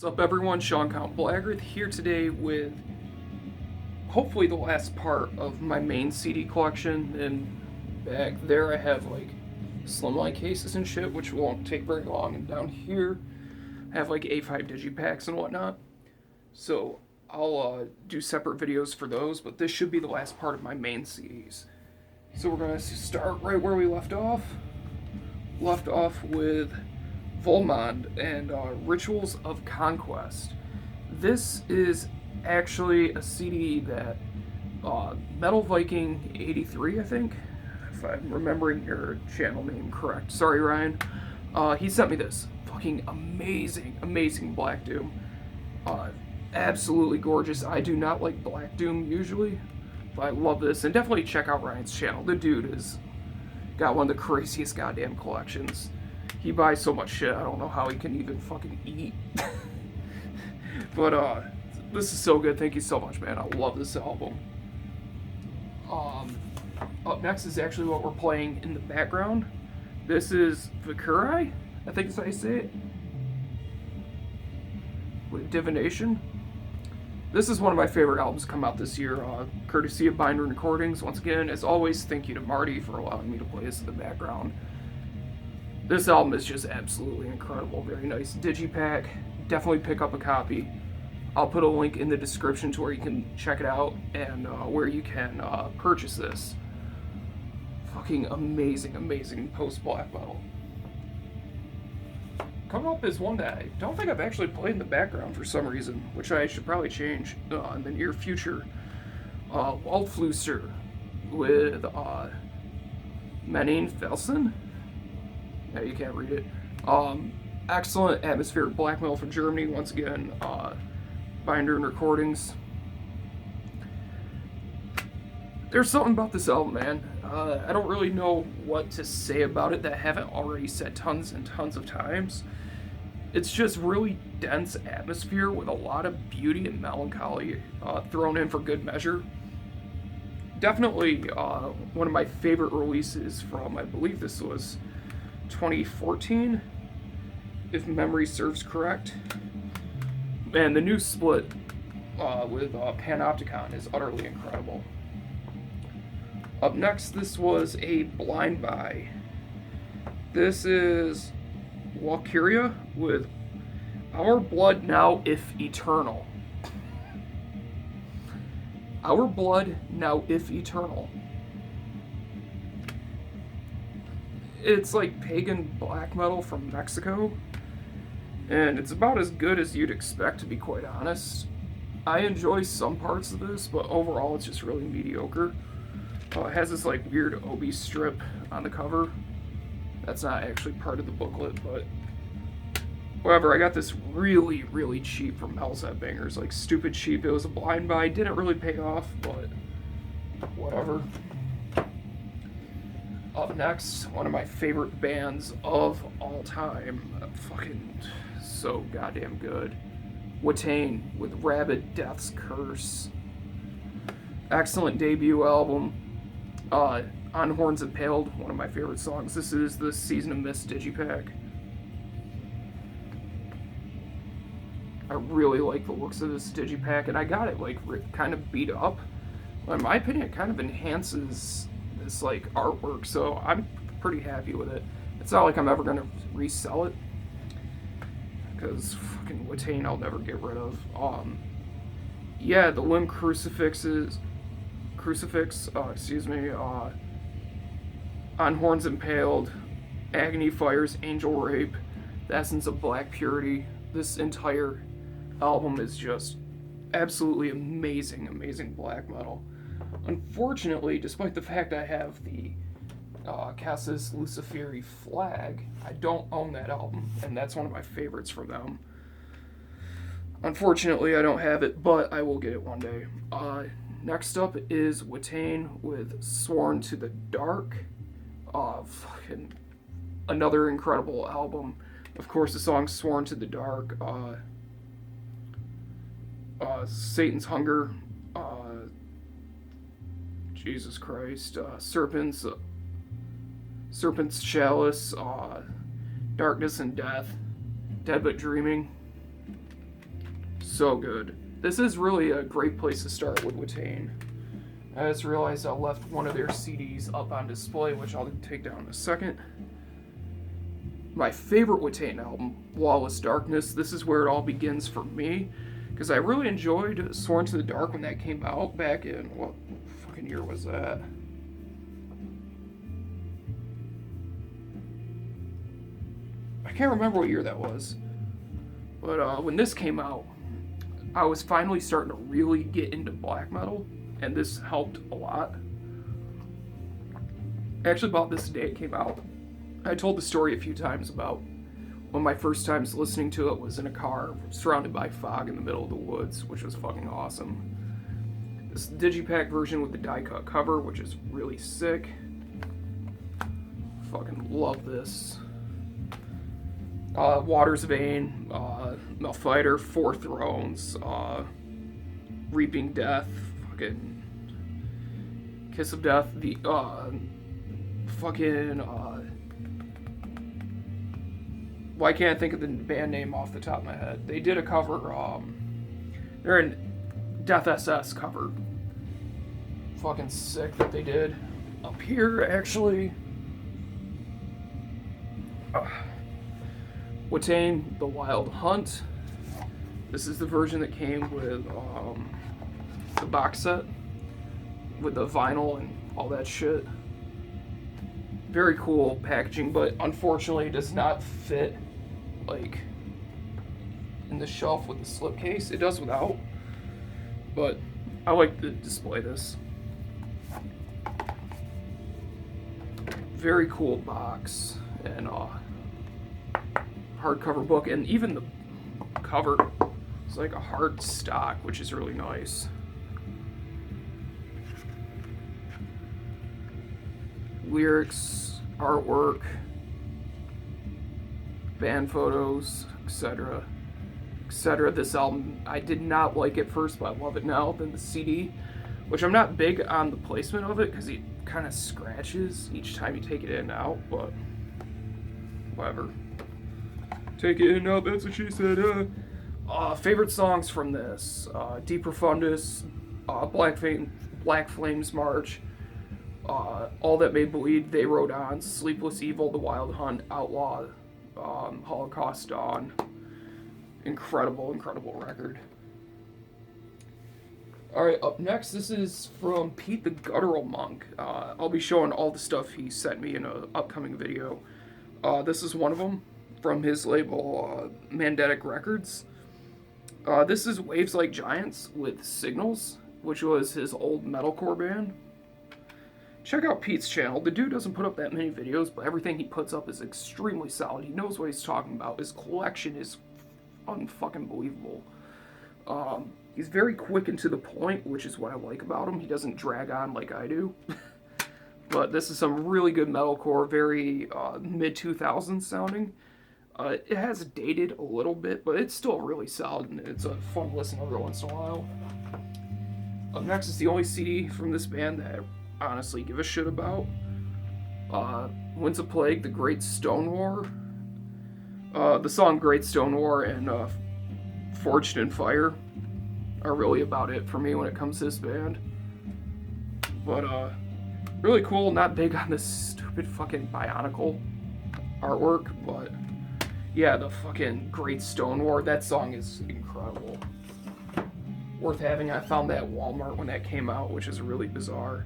What's up, everyone? Sean Count Blaggerth here today with hopefully the last part of my main CD collection. And back there I have like slimline cases and shit, which won't take very long. And down here I have like A5 digipacks and whatnot. So I'll do separate videos for those, but this should be the last part of my main CDs. So we're going to start right where we left off. Left off with Volmond and Rituals of Conquest. This is actually a CD that Metal Viking 83, I think, if I'm remembering your channel name correct. Sorry, Ryan. He sent me this. Fucking amazing Black Doom. Absolutely gorgeous. I do not like Black Doom usually, but I love this. And definitely check out Ryan's channel. The dude has got one of the craziest goddamn collections. He buys so much shit, I don't know how he can even fucking eat. But, this is so good. Thank you so much, man. I love this album. Up next is actually what we're playing in the background. This is Vukari, I think is how you say it. With Divination. This is one of my favorite albums to come out this year, courtesy of Binder Recordings. Once again, as always, thank you to Marty for allowing me to play this in the background. This album is just absolutely incredible. Very nice digipack. Definitely pick up a copy. I'll put a link in the description to where you can check it out and where you can purchase this. Fucking amazing post-black metal. Coming up is one that I don't think I've actually played in the background for some reason, which I should probably change in the near future. Waldflüster with Menin Felsen. Yeah, you can't read it. Excellent atmospheric black metal from Germany. Once again, Binder and Recordings. There's something about this album, man. I don't really know what to say about it that I haven't already said tons and tons of times. It's just really dense atmosphere with a lot of beauty and melancholy thrown in for good measure. Definitely one of my favorite releases from, I believe this was 2014, if memory serves correct. And the new split with Panopticon is utterly incredible. Up next, this was a blind buy. This is Walkyria with Our Blood Now If Eternal. Our Blood Now If Eternal. It's like pagan black metal from Mexico, and it's about as good as you'd expect, to be quite honest. I enjoy some parts of this, but overall it's just really mediocre. It has this like weird Obi strip on the cover. That's not actually part of the booklet, but whatever. I got this really cheap from Hell's Headbangers, like stupid cheap. It was a blind buy, didn't really pay off, but whatever. Up next, one of my favorite bands of all time. Fucking so goddamn good. Woodhaven with Rabid Death's Curse. Excellent debut album. On Horns Impaled, one of my favorite songs. This is the Season of Mist digipack. I really like the looks of this digipack, and I got it like kind of beat up. In my opinion, it kind of enhances this like artwork, so I'm pretty happy with it. It's not like I'm ever gonna resell it, because fucking Woodhaven I'll never get rid of. Yeah, the Limb Crucifix, On Horns Impaled, Agony Fires, Angel Rape, The Essence of Black Purity. This entire album is just absolutely amazing black metal. Unfortunately, despite the fact I have the Cassis Luciferi flag, I don't own that album, and that's one of my favorites from them. Unfortunately, I don't have it, but I will get it one day. Next up is Woodhaven with Sworn to the Dark. Fucking another incredible album. Of course, the song Sworn to the Dark. Satan's Hunger. Jesus Christ. Serpents. Serpent's Chalice. Darkness and Death. Dead But Dreaming. So good. This is really a great place to start with Woodhaven. I just realized I left one of their CDs up on display, which I'll take down in a second. My favorite Woodhaven album, Lawless Darkness. This is where it all begins for me, because I really enjoyed Sworn to the Dark when that came out back in, what fucking year was that? I can't remember what year that was. But when this came out, I was finally starting to really get into black metal, and this helped a lot. I actually bought this the day it came out. I told the story a few times about one of my first times listening to it was in a car surrounded by fog in the middle of the woods, which was fucking awesome. This digipack version with the die-cut cover, which is really sick. Fucking love this. Water's Vein, Malfighter, Four Thrones, Reaping Death, fucking Kiss of Death, the well, I can't think of the band name off the top of my head. They did a cover, they're in Death SS cover. Fucking sick that they did. Up here, actually. Woodhaven, The Wild Hunt. This is the version that came with the box set, with the vinyl and all that shit. Very cool packaging, but unfortunately it does not fit like in the shelf with the slipcase. It does without, but I like to display this. Very cool box and hardcover book, and even the cover is like a hard stock, which is really nice. Lyrics, artwork, band photos, etc. etc. This album, I did not like it first, but I love it now. Then the CD, which I'm not big on the placement of it because it kind of scratches each time you take it in and out, but whatever. Take it in and out, that's what she said. Favorite songs from this: De Profundis, Black Flames March, All That May Bleed, They Rode On, Sleepless Evil, The Wild Hunt, Outlaw, Holocaust Dawn. Incredible record. Alright, up next, this is from Pete the Guttural Monk. I'll be showing all the stuff he sent me in an upcoming video. This is one of them from his label, Mandetic Records. This is Waves Like Giants with Signals, which was his old metalcore band. Check out Pete's channel. The dude doesn't put up that many videos, but everything he puts up is extremely solid. He knows what he's talking about. His collection is unfucking believable. He's very quick and to the point, which is what I like about him. He doesn't drag on like I do. But this is some really good metalcore, very mid-2000s sounding. It has dated a little bit, but it's still really solid, and it's a fun listen every once in a while. Up next is the only CD from this band that I honestly give a shit about. Winds of Plague, The Great Stone War. The song Great Stone War and Forged in Fire are really about it for me when it comes to this band. But really cool, not big on this stupid fucking Bionicle artwork, but yeah, the fucking Great Stone War, that song is incredible. Worth having. I found that at Walmart when that came out, which is really bizarre.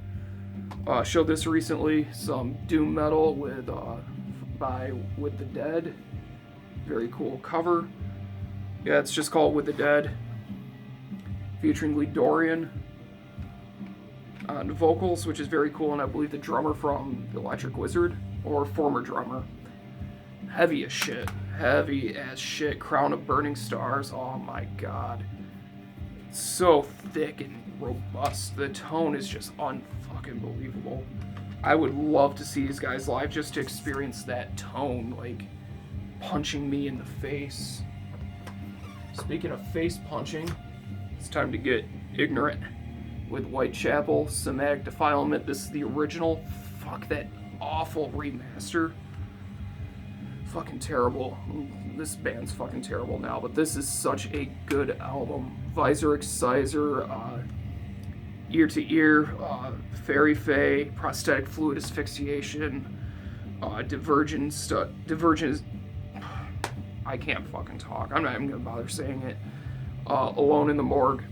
Showed this recently, some doom metal with the Dead. Very cool cover. Yeah, it's just called With the Dead. Featuring Lee Dorian on vocals, which is very cool, and I believe the drummer from The Electric Wizard, or former drummer. Heavy as shit. Crown of Burning Stars. Oh my god. It's so thick and robust. The tone is just unfucking believable. I would love to see these guys live just to experience that tone, like punching me in the face. Speaking of face punching, it's time to get ignorant with Whitechapel, Somatic Defilement. This is the original. Fuck that awful remaster. Fucking terrible. this band's fucking terrible now, but this is such a good album. Visor Excisor, Ear to Ear, Fairy Fay, Prosthetic Fluid Asphyxiation, Divergence, I can't fucking talk. I'm not even gonna bother saying it. Alone in the Morgue.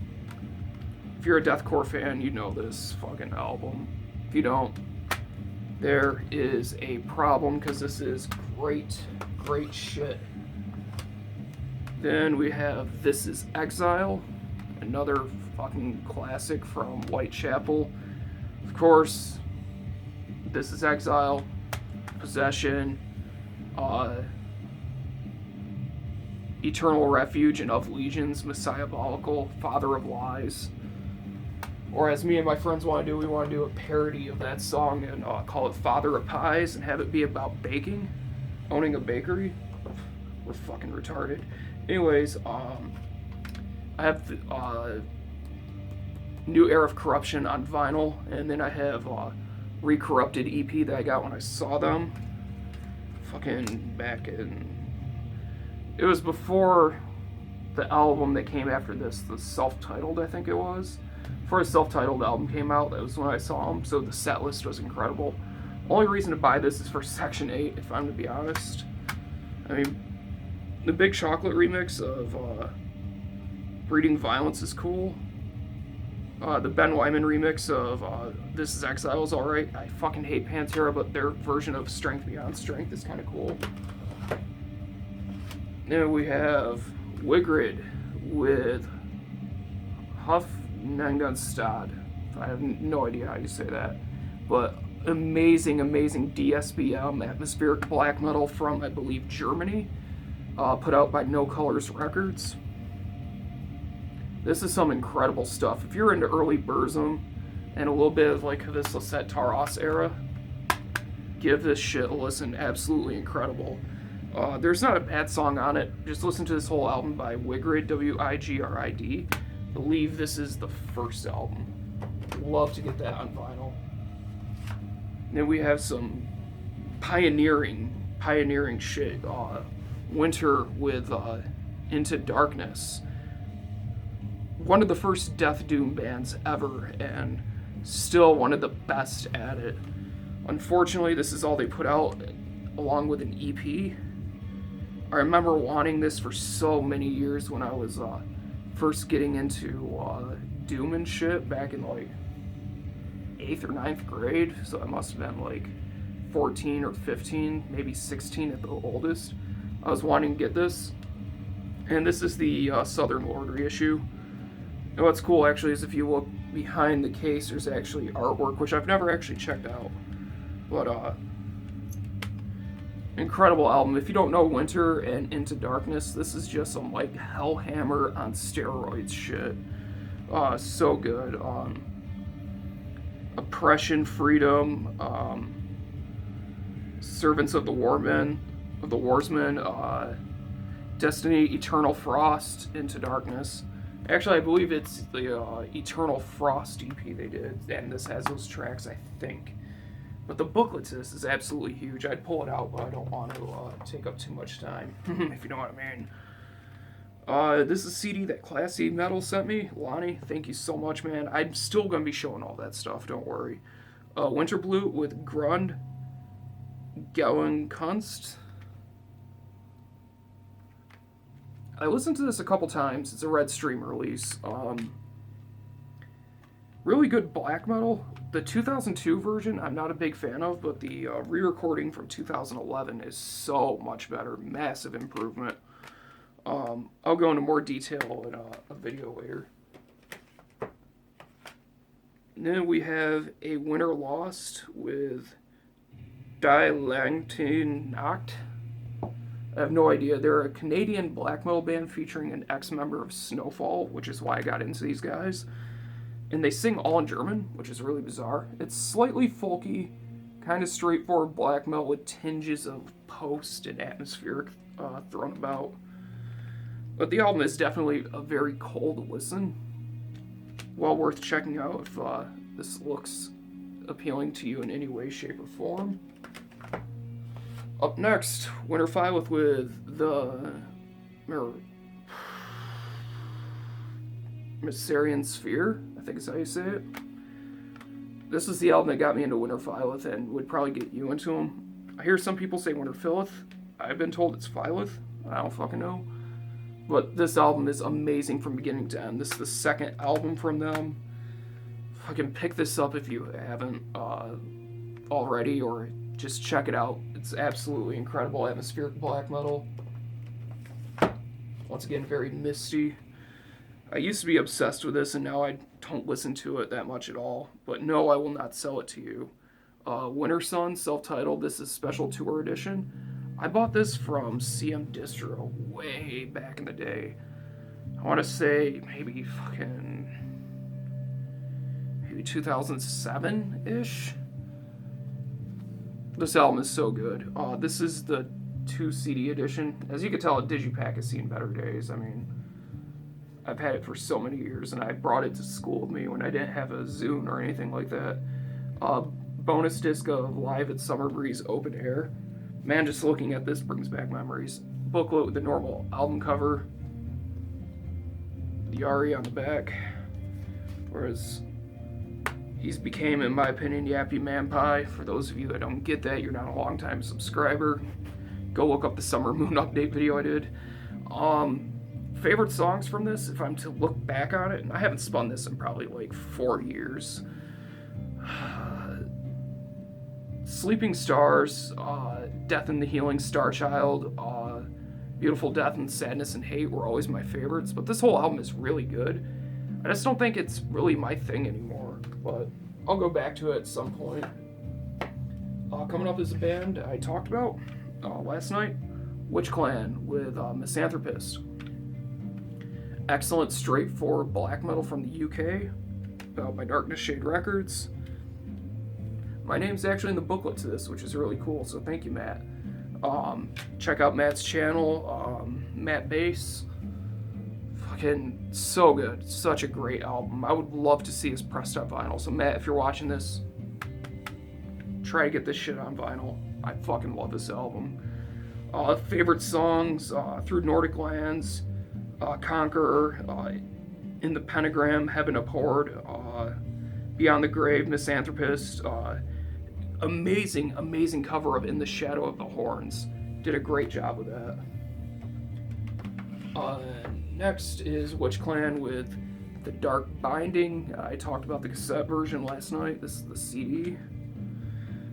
If you're a deathcore fan, you know this fucking album. If you don't, there is a problem, because this is great, great shit. Then we have This Is Exile, another fucking classic from Whitechapel. Of course, This Is Exile, Possession, Eternal Refuge and Of Legions, Messiahbolical, Father of Lies. Or as me and my friends want to do, we want to do a parody of that song and call it Father of Pies and have it be about baking, owning a bakery. We're fucking retarded. Anyways, I have New Era of Corruption on vinyl, and then I have Recorrupted EP that I got when I saw them. Fucking back in... It was before the album that came after this, the self-titled, I think it was. Before the self-titled album came out, that was when I saw them, so the set list was incredible. Only reason to buy this is for Section 8, if I'm to be honest. I mean, the Big Chocolate remix of Breeding Violence is cool. The Ben Wyman remix of This Is Exile is alright. I fucking hate Pantera, but their version of Strength Beyond Strength is kind of cool. Then we have Wigrid with Hufnengunstad. I have no idea how you say that. But amazing, amazing DSBM, atmospheric black metal from, I believe, Germany. Put out by No Colors Records. This is some incredible stuff. If you're into early Burzum and a little bit of like this Lisette Taras era, give this shit a listen. Absolutely incredible. There's not a bad song on it. Just listen to this whole album by Wigrid, W-I-G-R-I-D. I believe this is the first album. Love to get that on vinyl. And then we have some pioneering shit. Winter with Into Darkness. One of the first death doom bands ever, and still one of the best at it. Unfortunately, this is all they put out along with an EP. I remember wanting this for so many years when I was first getting into doom and shit back in like 8th or 9th grade, so I must have been like 14 or 15, maybe 16 at the oldest. I was wanting to get this, and this is the Southern Lord reissue. And what's cool actually is if you look behind the case, there's actually artwork, which I've never actually checked out. But incredible album. If you don't know Winter and Into Darkness, this is just some like Hellhammer on steroids shit. So good. Oppression, Freedom, Servants of the Warsmen, Destiny, Eternal Frost, Into Darkness. Actually, I believe it's the Eternal Frost EP they did, and this has those tracks, I think. But the booklet to this is absolutely huge. I'd pull it out, but I don't want to take up too much time, if you know what I mean. This is a CD that Classy Metal sent me. Lonnie, thank you so much, man. I'm still going to be showing all that stuff, don't worry. Winter Blue with Grund, Gauenkunst. I listened to this a couple times. It's a Red Stream release. Really good black metal. The 2002 version I'm not a big fan of, but the re-recording from 2011 is so much better. Massive improvement. I'll go into more detail in a video later. And then we have A Winter Lost with Die Langte Nacht. I have no idea. They're a Canadian black metal band featuring an ex-member of Snowfall, which is why I got into these guys. And they sing all in German, which is really bizarre. It's slightly folky, kind of straightforward black metal with tinges of post and atmospheric thrown about. But the album is definitely a very cold listen. Well worth checking out if this looks appealing to you in any way, shape, or form. Up next, Winter Phylith with the Myssarian Sphere, I think is how you say it. This is the album that got me into Winter Phylith and would probably get you into them. I hear some people say Winter Phylith. I've been told it's Phylith. I don't fucking know. But this album is amazing from beginning to end. This is the second album from them. Fucking pick this up if you haven't already, or just check it out. It's absolutely incredible atmospheric black metal. Once again, very misty. I used to be obsessed with this, and now I don't listen to it that much at all. But no, I will not sell it to you. Winter Sun, self-titled. This is special tour edition. I bought this from CM Distro way back in the day. I want to say maybe 2007-ish. This album is so good. This is the 2 CD edition. As you can tell, Digipack has seen better days. I mean, I've had it for so many years, and I brought it to school with me when I didn't have a Zune or anything like that. Bonus disc of Live at Summer Breeze Open Air. Man, just looking at this brings back memories. Booklet with the normal album cover. The Ari on the back. Whereas he's became, in my opinion, Yappy Man Pie. For those of you that don't get that, you're not a long-time subscriber. Go look up the Summer Moon update video I did. Favorite songs from this, if I'm to look back on it, and I haven't spun this in probably like 4 years. Sleeping Stars, Death and the Healing Star Child, Beautiful Death and Sadness and Hate were always my favorites, but this whole album is really good. I just don't think it's really my thing anymore, but I'll go back to it at some point. Coming up is a band I talked about last night, Witch Clan with Misanthropist. Excellent straightforward black metal from the UK, by Darkness Shade Records. My name's actually in the booklet to this, which is really cool, so thank you, Matt. Check out Matt's channel, Matt Bass. Fucking so good. Such a great album. I would love to see this pressed on vinyl. So Matt, if you're watching this, try to get this shit on vinyl. I fucking love this album. Favorite songs, Through Nordic Lands, Conqueror, In the Pentagram, Heaven Abhorred, Beyond the Grave, Misanthropist. Amazing cover of In the Shadow of the Horns. Did a great job with that. Next is Witch Clan with The Dark Binding. I talked about the cassette version last night. This is the CD.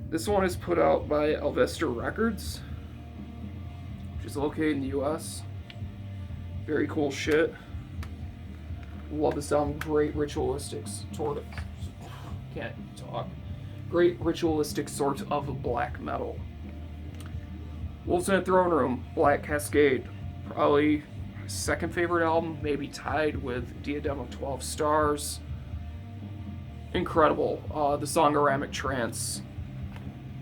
This one is put out by Elvester Records, which is located in the US. Very cool shit. Love this album. Great ritualistic sort of... Can't talk. Great ritualistic sort of black metal. Wolves in a Throne Room, Black Cascade. Probably my second favorite album, maybe tied with Diadem of 12 Stars. Incredible. The song Aramic Trance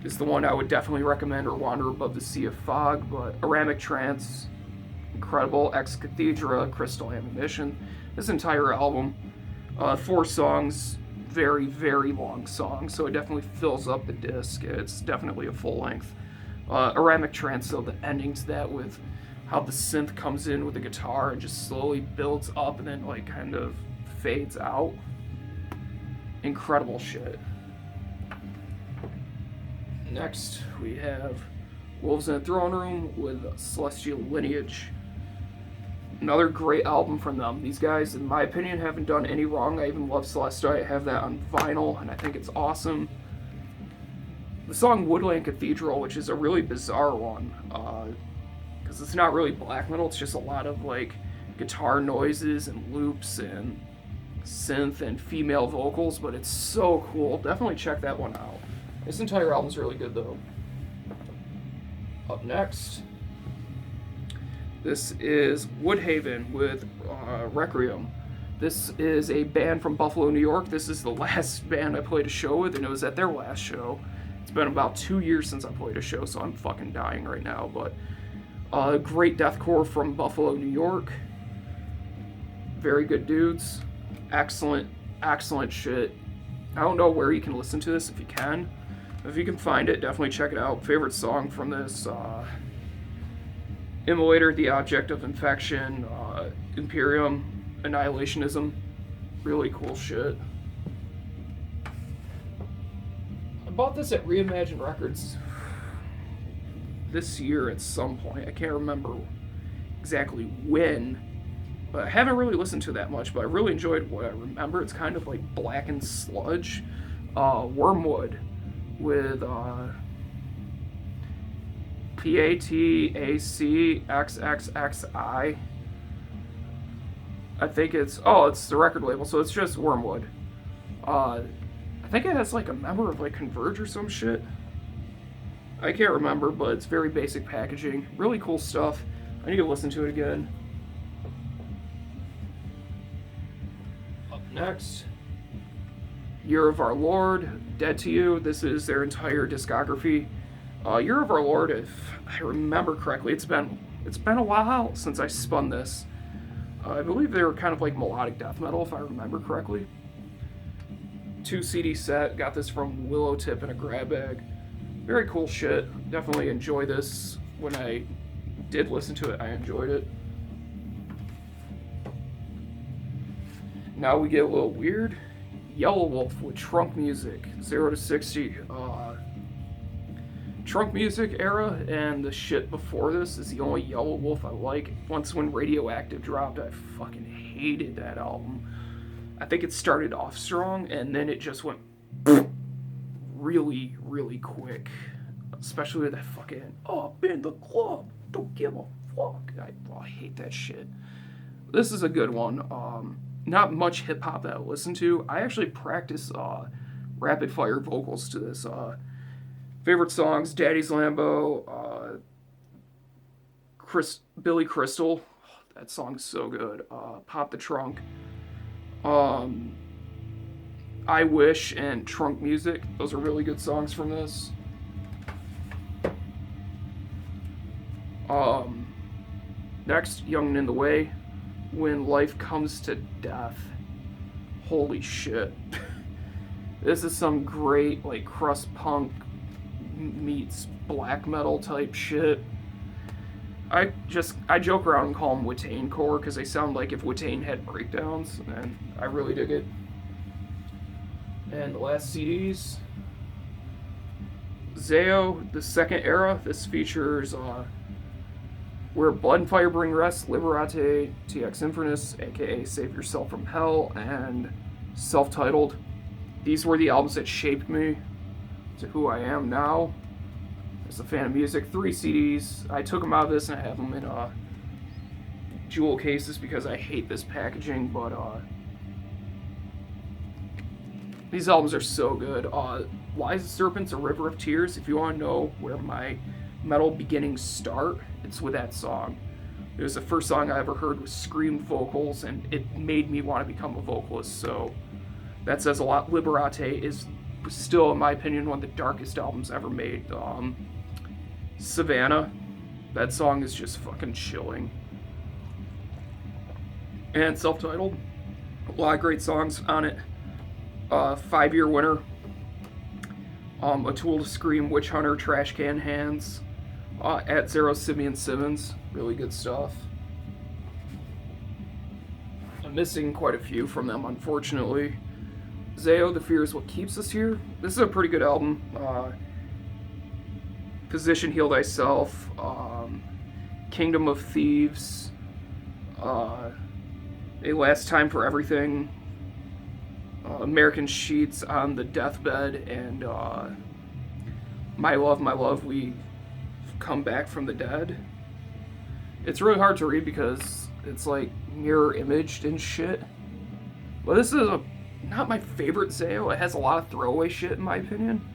is the one I would definitely recommend, or Wander Above the Sea of Fog, but Aramic Trance, incredible. Ex Cathedra, Crystal Ammunition. This entire album, 4 songs, very long songs, so it definitely fills up the disc. It's definitely a full length. Aramic Trance, though, the endings that with how the synth comes in with the guitar and just slowly builds up and then like kind of fades out. Incredible shit. Next, we have Wolves in a Throne Room with Celestial Lineage. Another great album from them. These guys, in my opinion, haven't done any wrong. I even love Celestia. I have that on vinyl, and I think it's awesome. The song Woodland Cathedral, which is a really bizarre one, because it's not really black metal, it's just a lot of like guitar noises and loops and synth and female vocals, but it's so cool. Definitely check that one out. This entire album's really good, though. Up next, this is Woodhaven with Requiem. This is a band from Buffalo, New York. This is the last band I played a show with, and it was at their last show. It's been about 2 years since I played a show, so I'm fucking dying right now. But great deathcore from Buffalo, New York. Very good dudes. Excellent shit. I don't know where you can listen to this if you can. If you can find it, definitely check it out. Favorite song from this, Immolator, The Object of Infection, Imperium, Annihilationism. Really cool shit. I bought this at Reimagine Records this year at some point. I can't remember exactly when, but I haven't really listened to that much, but I really enjoyed what I remember. It's kind of like Blackened Sludge, Wormwood with PATACXXXI. I think it's the record label, so it's just Wormwood. I think it has like a member of like Converge or some shit. I can't remember, but it's very basic packaging. Really cool stuff. I need to listen to it again. Up next, Year of Our Lord, Dead to You. This is their entire discography. Year of Our Lord, if I remember correctly, it's been a while since I spun this. I believe they were kind of like melodic death metal, if I remember correctly. 2 CD set. Got this from Willow Tip in a grab bag. Very cool shit. Definitely enjoy this. When I did listen to it, I enjoyed it. Now we get a little weird. Yellow Wolf with Trunk Music, 0 to 60. Trunk Music era and the shit before this is the only Yellow Wolf I like. Once when Radioactive dropped, I fucking hated that album. I think it started off strong and then it just went really, really quick. Especially with that fucking up in the club, don't give a fuck. I hate that shit. This is a good one. Not much hip hop that I listen to. I actually practice rapid fire vocals to this. Favorite songs: Daddy's Lambo, Billy Crystal. That song's so good. Pop the Trunk. I Wish and Trunk Music. Those are really good songs from this. Next, Young and in the Way. When Life Comes to Death. Holy shit. This is some great, like, crust punk meets black metal type shit. I joke around and call them Janecore because they sound like if Witane had breakdowns, and I really dig it. And the last CDs, Zao, the Second Era. This features Where Blood and Fire Bring Rest, Liberate, TX Infernus, aka Save Yourself from Hell, and Self-Titled. These were the albums that shaped me to who I am now as a fan of music. 3 CDs. I took them out of this and I have them in jewel cases because I hate this packaging, but these albums are so good. Lies of Serpents, A River of Tears. If you want to know where my metal beginnings start, it's with that song. It was the first song I ever heard with screamed vocals, and it made me want to become a vocalist, so that says a lot. Liberate is still, in my opinion, one of the darkest albums ever made. Savannah, that song is just fucking chilling. And Self-Titled, a lot of great songs on it. 5-Year Winner, A Tool to Scream, Witch Hunter, Trash Can Hands, At Zero, Simeon Simmons, really good stuff. I'm missing quite a few from them, unfortunately. Zao, The Fear Is What Keeps Us Here. This is a pretty good album. Physician, Heal Thyself, Kingdom of Thieves, A Last Time for Everything, American Sheets, On the Deathbed, and My Love, We Come Back from the Dead. It's really hard to read because it's like mirror imaged and shit. But this is not my favorite Zao. It has a lot of throwaway shit in my opinion,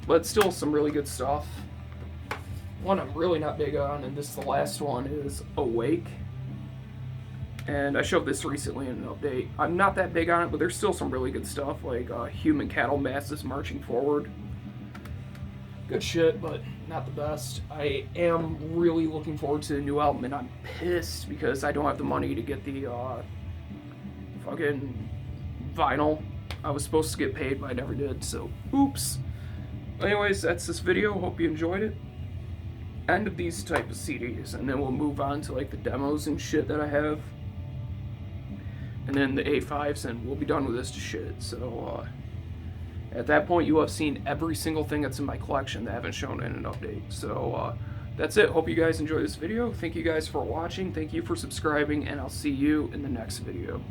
but still some really good stuff. One I'm really not big on, and this is the last one, is Awake. And I showed this recently in an update. I'm not that big on it, but there's still some really good stuff, like Human Cattle Masses Marching Forward. Good shit, but not the best. I am really looking forward to the new album, and I'm pissed because I don't have the money to get the fucking vinyl. I was supposed to get paid, but I never did, so oops. Anyways, that's this video. Hope you enjoyed it. End of these type of CDs, and then we'll move on to like the demos and shit that I have, and then the A5s, and we'll be done with this shit. So at that point, you will have seen every single thing that's in my collection that I haven't shown in an update. So that's it. Hope you guys enjoyed this video. Thank you guys for watching. Thank you for subscribing, and I'll see you in the next video.